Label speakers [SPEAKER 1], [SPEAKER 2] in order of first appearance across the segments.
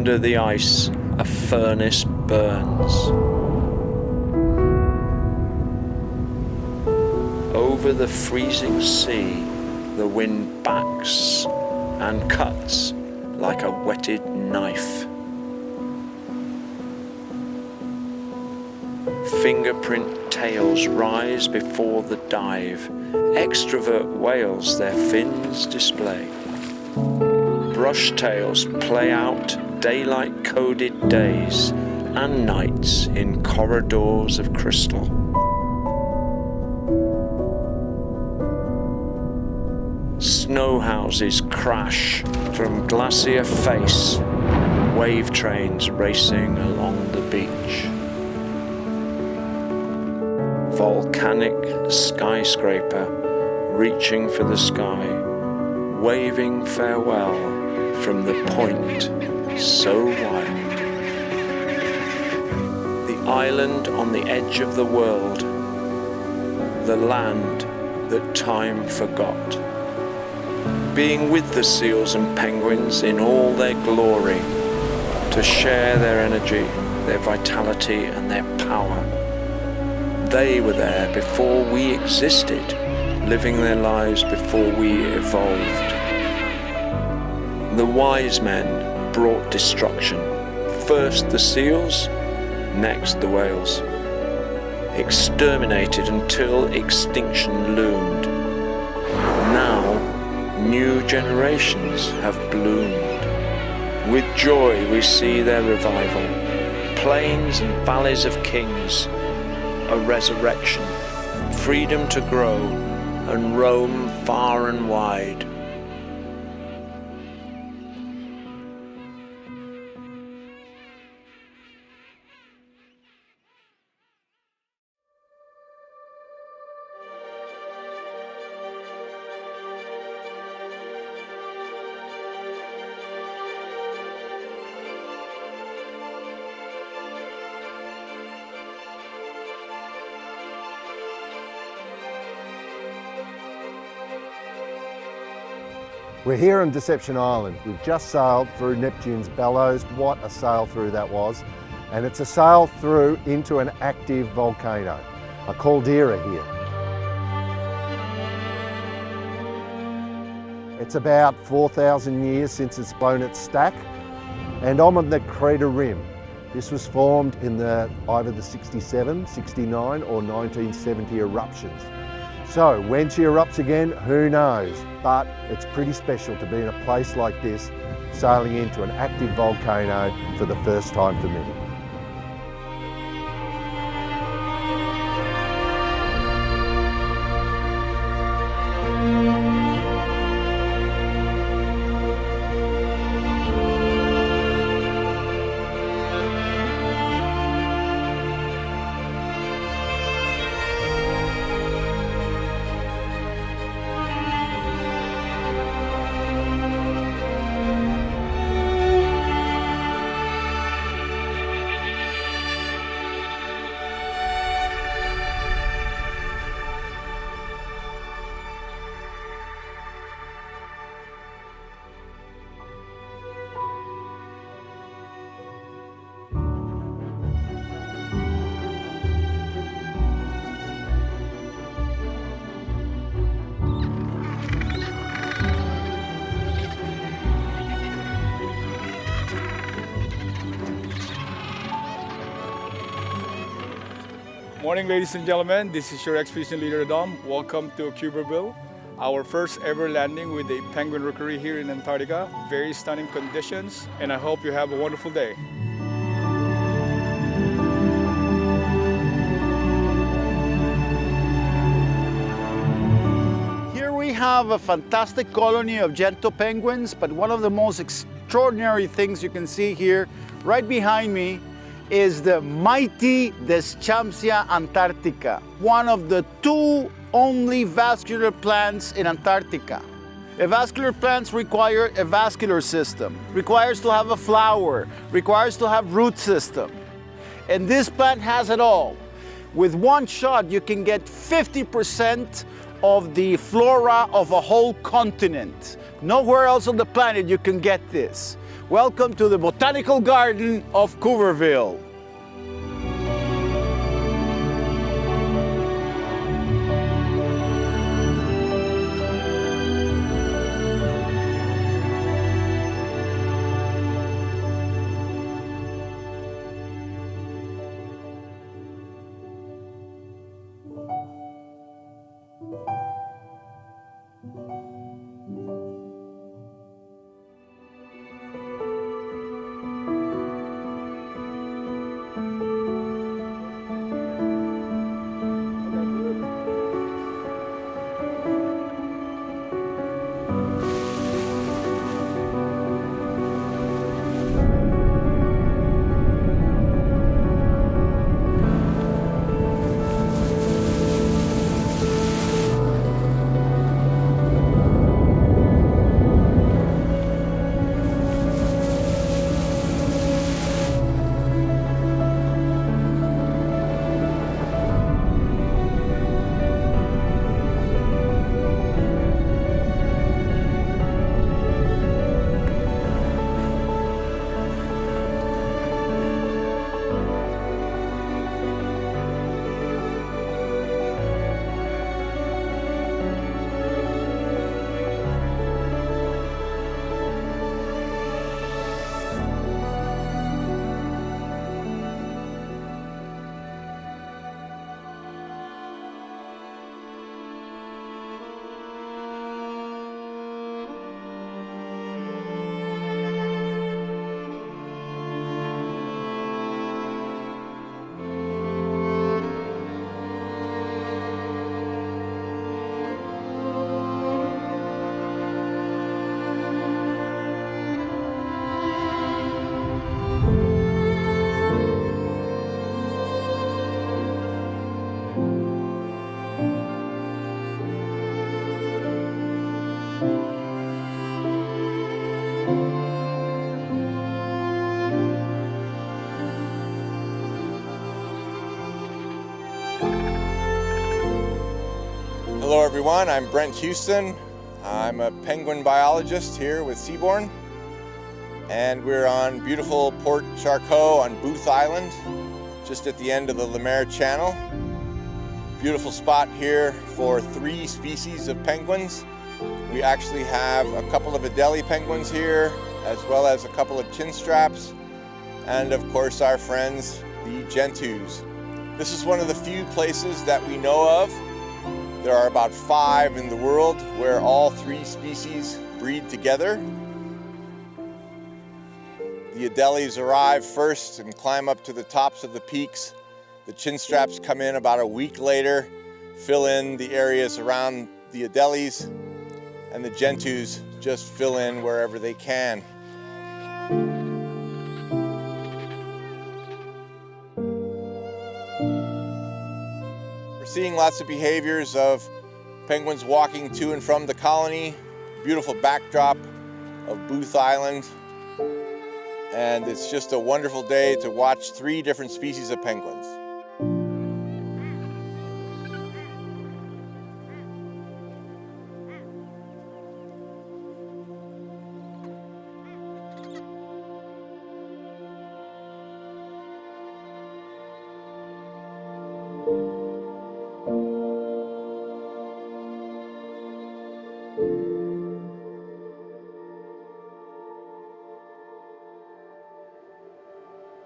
[SPEAKER 1] Under the ice, a furnace burns. Over the freezing sea, the wind backs and cuts like a whetted knife. Fingerprint tails rise before the dive. Extrovert whales their fins display. Brush tails play out daylight-coded days and nights in corridors of crystal. Snow houses crash from glacier face, wave trains racing along the beach. Volcanic skyscraper reaching for the sky, waving farewell from the point so wild. The island on the edge of the world, the land that time forgot. Being with the seals and penguins in all their glory, to share their energy, their vitality and their power. They were there before we existed, living their lives before we evolved. The wise men brought destruction. First the seals, next the whales. Exterminated until extinction loomed. Now, new generations have bloomed. With joy we see their revival. Plains and valleys of kings, a resurrection, freedom to grow and roam far and wide.
[SPEAKER 2] We're here on Deception Island. We've just sailed through Neptune's bellows. What a sail through that was. And it's a sail through into an active volcano, a caldera here. It's about 4,000 years since it's blown its stack, and I'm on the crater rim. This was formed in either the 67, 69 or 1970 eruptions. So when she erupts again, who knows? But it's pretty special to be in a place like this, sailing into an active volcano for the first time for many.
[SPEAKER 3] Morning, ladies and gentlemen. This is your expedition leader, Adam. Welcome to Cuberville, our first ever landing with a penguin rookery here in Antarctica. Very stunning conditions, and I hope you have a wonderful day.
[SPEAKER 4] Here we have a fantastic colony of gentle penguins, but one of the most extraordinary things you can see here, right behind me, is the mighty Deschampsia antarctica, one of the two only vascular plants in Antarctica. A vascular plant requires a vascular system, requires to have a flower, requires to have root system. And this plant has it all. With one shot, you can get 50% of the flora of a whole continent. Nowhere else on the planet you can get this. Welcome to the Botanical Garden of Cooverville.
[SPEAKER 5] Hello everyone, I'm Brent Houston. I'm a penguin biologist here with Seabourn, and we're on beautiful Port Charcot on Booth Island, just at the end of the Lemaire Channel. Beautiful spot here for 3 species of penguins. We actually have a couple of Adelie penguins here, as well as a couple of chinstraps, and of course our friends, the gentoos. This is one of the few places that we know of. There are about 5 in the world where all 3 species breed together. The Adelies arrive first and climb up to the tops of the peaks. The chinstraps come in about a week later, fill in the areas around the Adelies, and the gentoos just fill in wherever they can. We're seeing lots of behaviors of penguins walking to and from the colony. Beautiful backdrop of Booth Island. And it's just a wonderful day to watch 3 different species of penguins.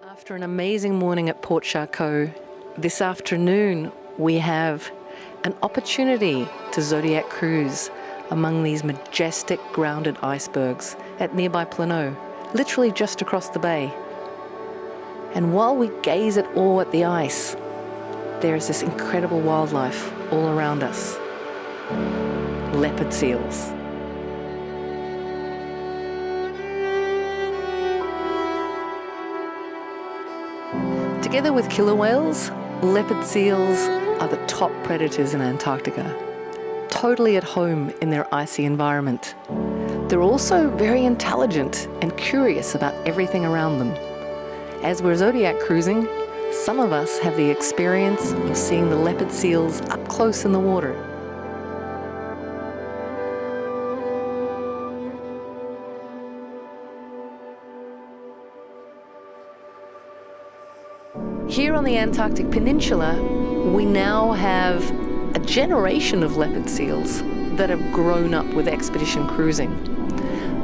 [SPEAKER 6] After an amazing morning at Port Charcot, this afternoon we have an opportunity to Zodiac cruise among these majestic grounded icebergs at nearby Plano, literally just across the bay. And while we gaze at awe at the ice, there is this incredible wildlife all around us. Leopard seals. Together with killer whales, leopard seals are the top predators in Antarctica, totally at home in their icy environment. They're also very intelligent and curious about everything around them. As we're Zodiac cruising, some of us have the experience of seeing the leopard seals up close in the water. Here on the Antarctic Peninsula, we now have a generation of leopard seals that have grown up with expedition cruising.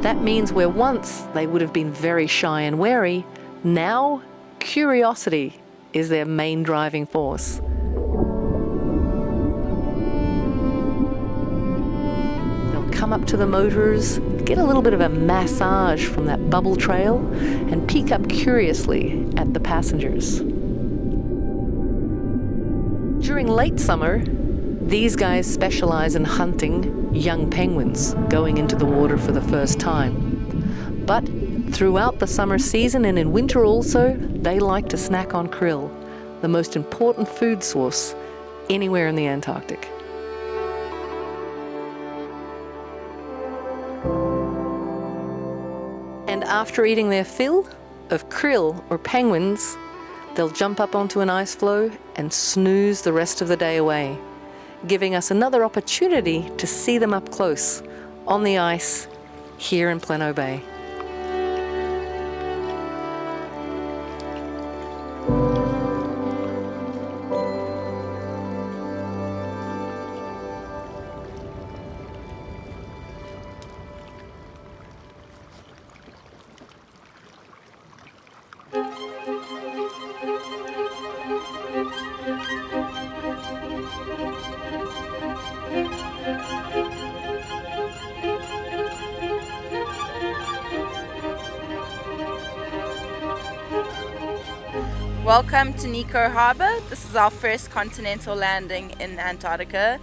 [SPEAKER 6] That means where once they would have been very shy and wary, now curiosity is their main driving force. They'll come up to the motors, get a little bit of a massage from that bubble trail, and peek up curiously at the passengers. During late summer, these guys specialize in hunting young penguins going into the water for the first time. But throughout the summer season and in winter also, they like to snack on krill, the most important food source anywhere in the Antarctic. And after eating their fill of krill or penguins, they'll jump up onto an ice floe and snooze the rest of the day away, giving us another opportunity to see them up close on the ice here in Plano Bay.
[SPEAKER 7] Welcome to Nico Harbour. This is our first continental landing in Antarctica.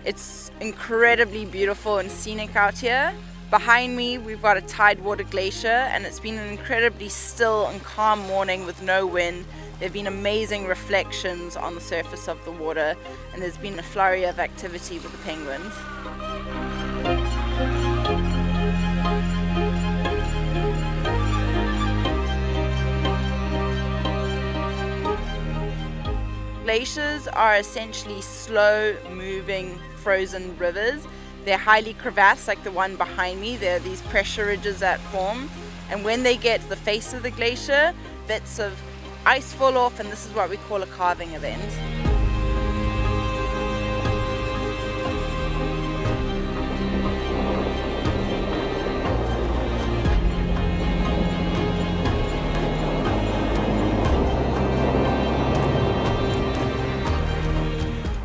[SPEAKER 7] It's incredibly beautiful and scenic out here. Behind me we've got a tidewater glacier, and it's been an incredibly still and calm morning with no wind. There have been amazing reflections on the surface of the water, and there's been a flurry of activity with the penguins. Glaciers are essentially slow-moving frozen rivers. They're highly crevassed, like the one behind me. There are these pressure ridges that form, and when they get to the face of the glacier, bits of ice fall off, and this is what we call a calving event.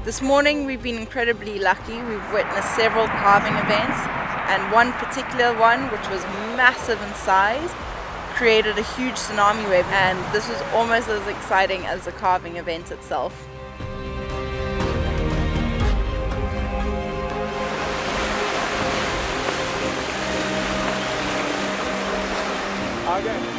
[SPEAKER 7] This morning we've been incredibly lucky. We've witnessed several calving events, and one particular one, which was massive in size, created a huge tsunami wave, and this was almost as exciting as the calving event itself.
[SPEAKER 3] Okay.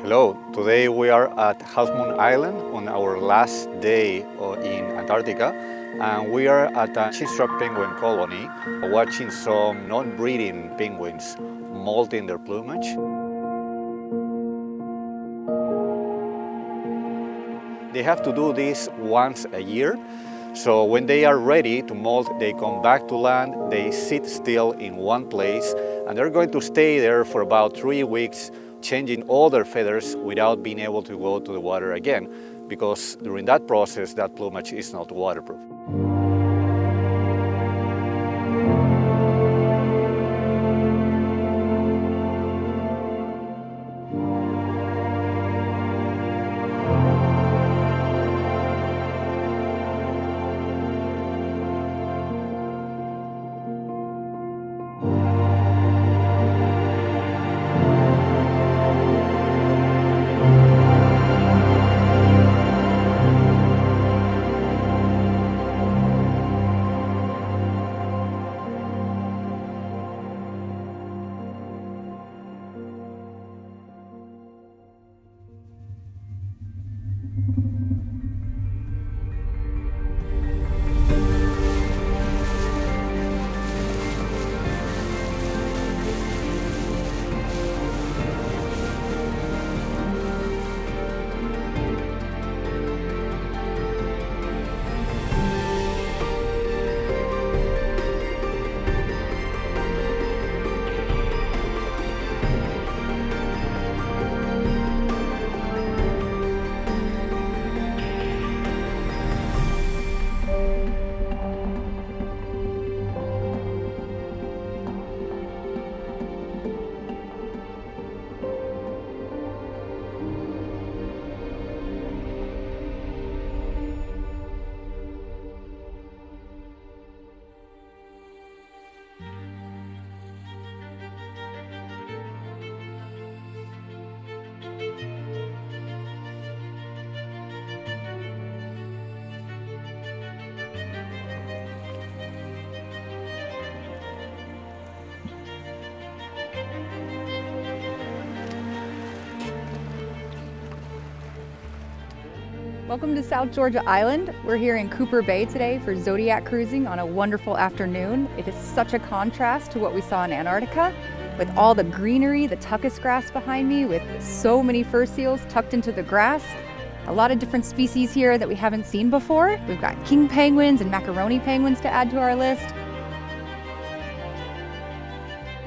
[SPEAKER 8] Hello, today we are at Half Moon Island on our last day in Antarctica, and we are at a chinstrap penguin colony watching some non-breeding penguins molting their plumage. They have to do this once a year, so when they are ready to molt, they come back to land, they sit still in one place, and they're going to stay there for about 3 weeks, changing all their feathers without being able to go to the water again, because during that process, that plumage is not waterproof.
[SPEAKER 9] Welcome to South Georgia Island. We're here in Cooper Bay today for Zodiac cruising on a wonderful afternoon. It is such a contrast to what we saw in Antarctica, with all the greenery, the tuckus grass behind me, with so many fur seals tucked into the grass. A lot of different species here that we haven't seen before. We've got king penguins and macaroni penguins to add to our list.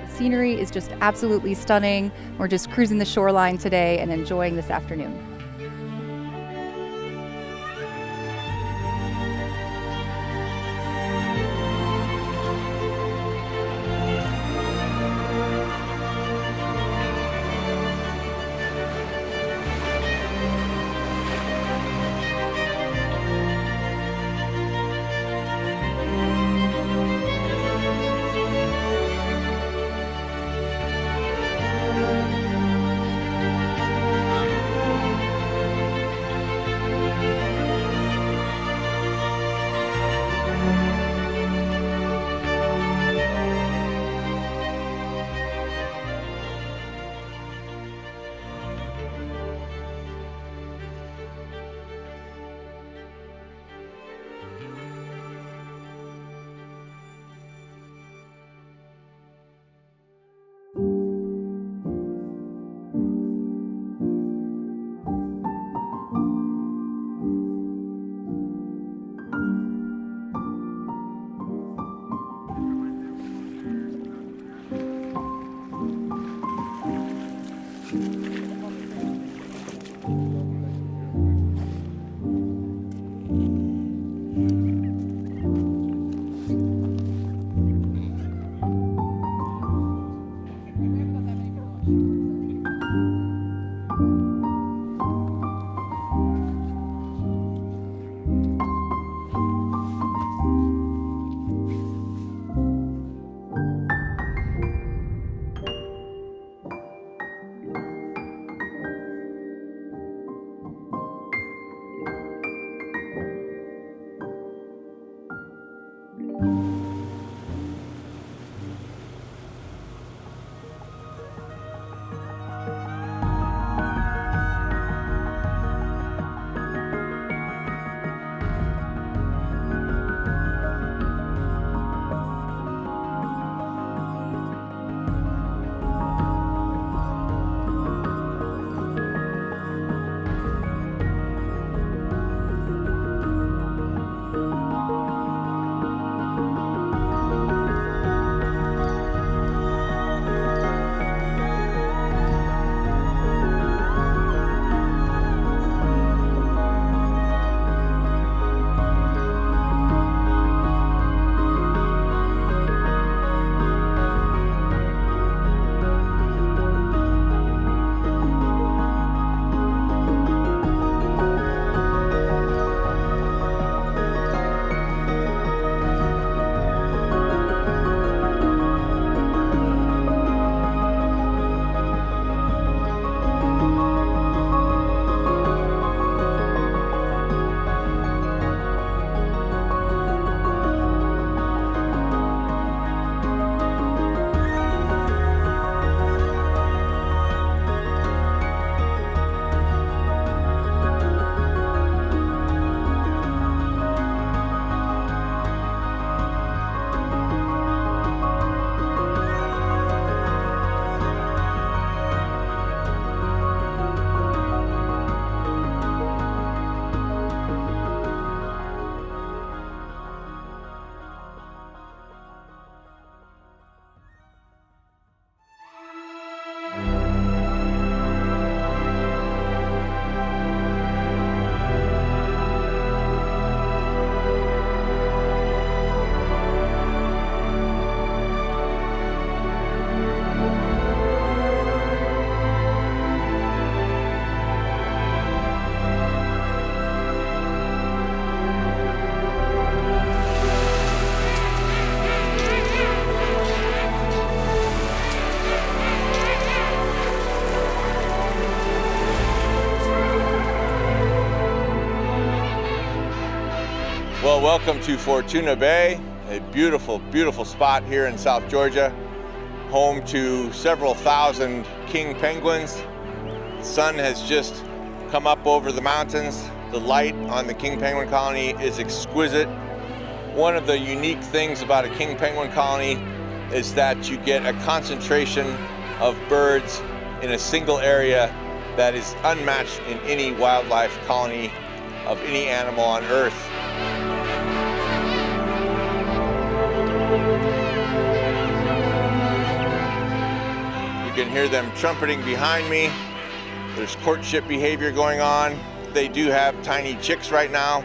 [SPEAKER 9] The scenery is just absolutely stunning. We're just cruising the shoreline today and enjoying this afternoon.
[SPEAKER 5] Well, welcome to Fortuna Bay, a beautiful, beautiful spot here in South Georgia, home to several thousand king penguins. The sun has just come up over the mountains. The light on the king penguin colony is exquisite. One of the unique things about a king penguin colony is that you get a concentration of birds in a single area that is unmatched in any wildlife colony of any animal on Earth. You can hear them trumpeting behind me. There's courtship behavior going on. They do have tiny chicks right now.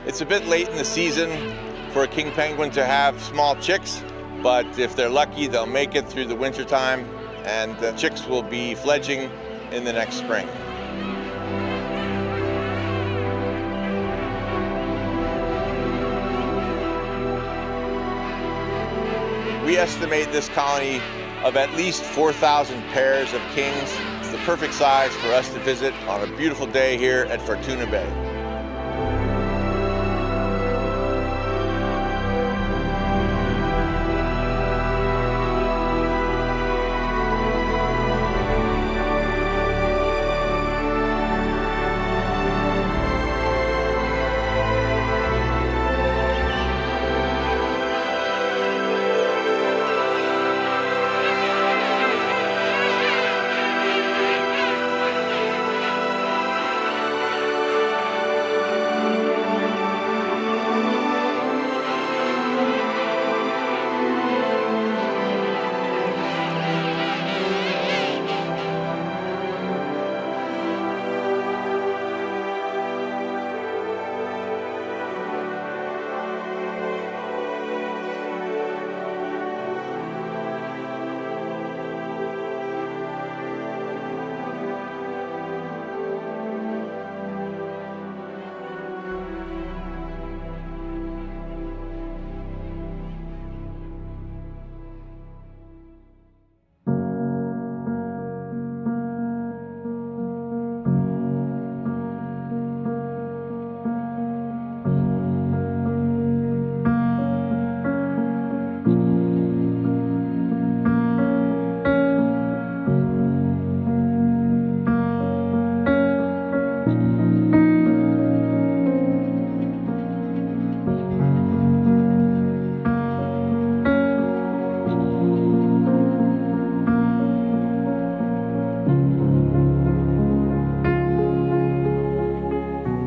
[SPEAKER 5] It's a bit late in the season for a king penguin to have small chicks, but if they're lucky, they'll make it through the winter time, and the chicks will be fledging in the next spring. We estimate this colony of at least 4,000 pairs of kings. It's the perfect size for us to visit on a beautiful day here at Fortuna Bay.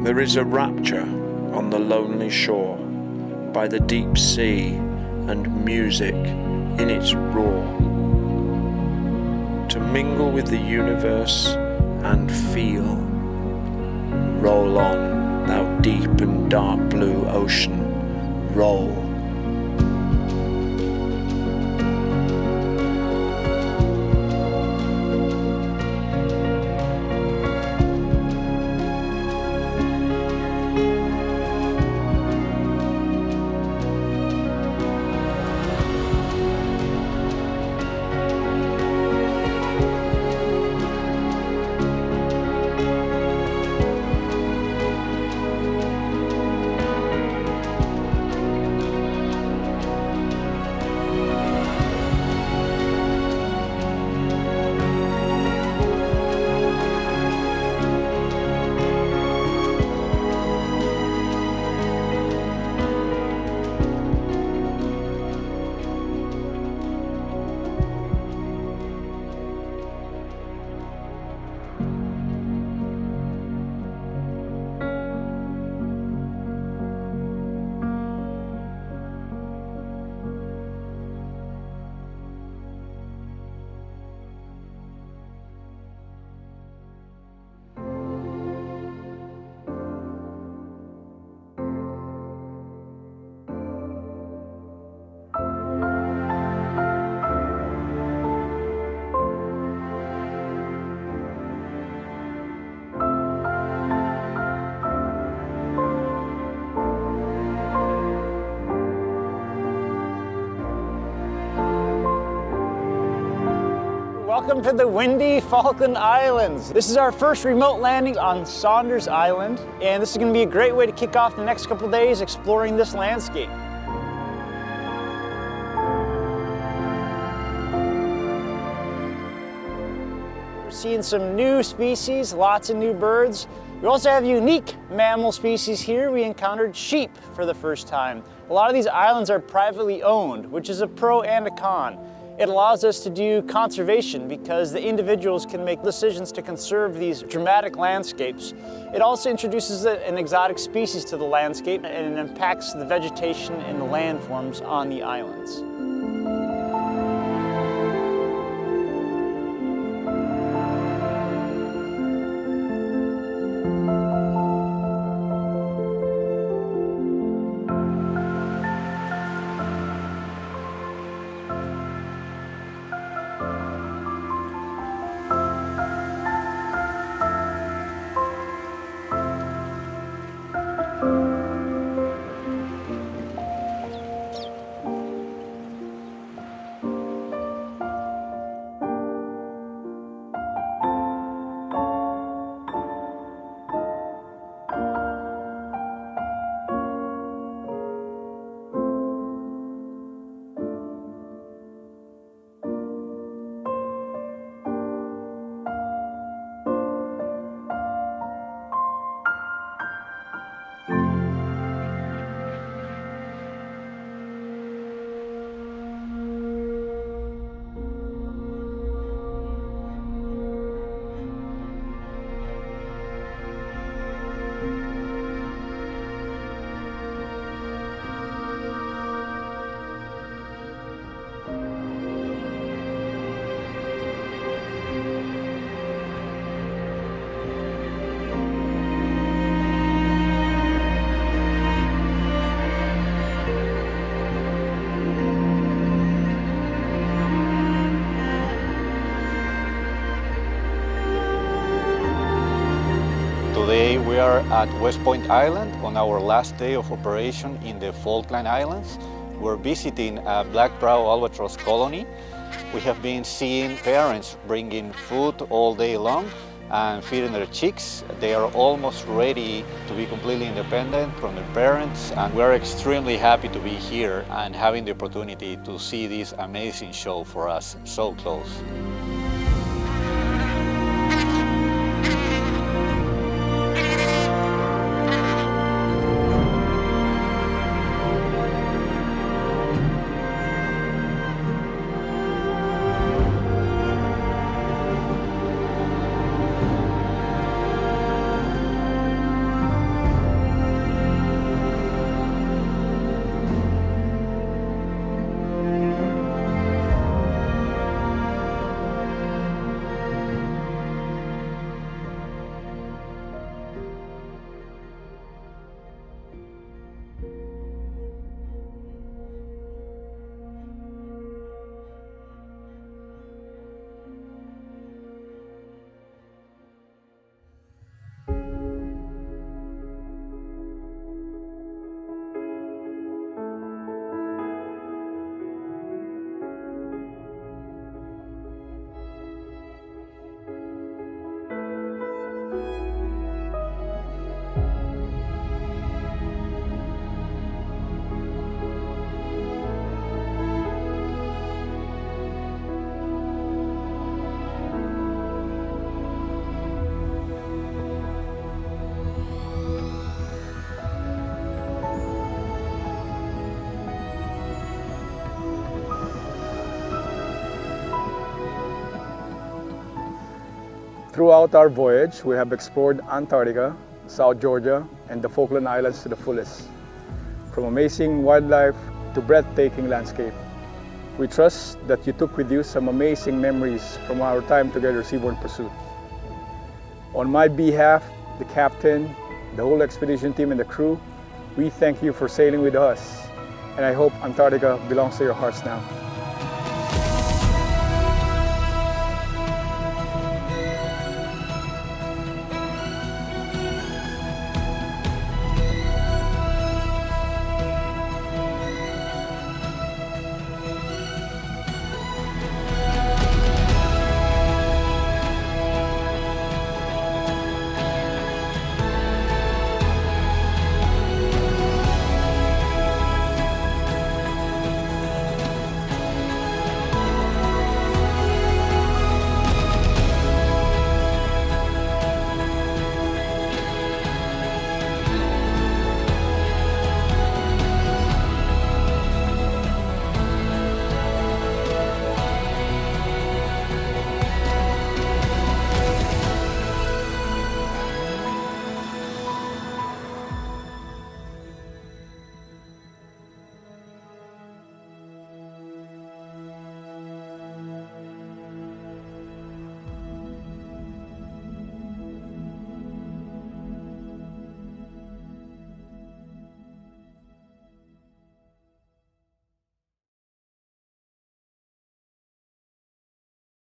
[SPEAKER 1] There is a rapture on the lonely shore, by the deep sea and music in its roar. To mingle with the universe and feel. Roll on, thou deep and dark blue ocean, roll.
[SPEAKER 4] welcome to the windy Falkland Islands. This is our first remote landing on Saunders Island, and this is going to be a great way to kick off the next couple days exploring this landscape. We're seeing some new species, lots of new birds. We also have unique mammal species here. We encountered sheep for the first time. A lot of these islands are privately owned, which is a pro and a con. It allows us to do conservation because the individuals can make decisions to conserve these dramatic landscapes. It also introduces an exotic species to the landscape and it impacts the vegetation and the landforms on the islands.
[SPEAKER 8] Today we are at West Point Island on our last day of operation in the Falkland Islands. We're visiting a black prow albatross colony. We have been seeing parents bringing food all day long and feeding their chicks. They are almost ready to be completely independent from their parents, and we're extremely happy to be here and having the opportunity to see this amazing show for us so close.
[SPEAKER 3] Throughout our voyage, we have explored Antarctica, South Georgia, and the Falkland Islands to the fullest. From amazing wildlife to breathtaking landscape. We trust that you took with you some amazing memories from our time together Seabourn pursuit. On my behalf, the captain, the whole expedition team and the crew, we thank you for sailing with us. And I hope Antarctica belongs to your hearts now.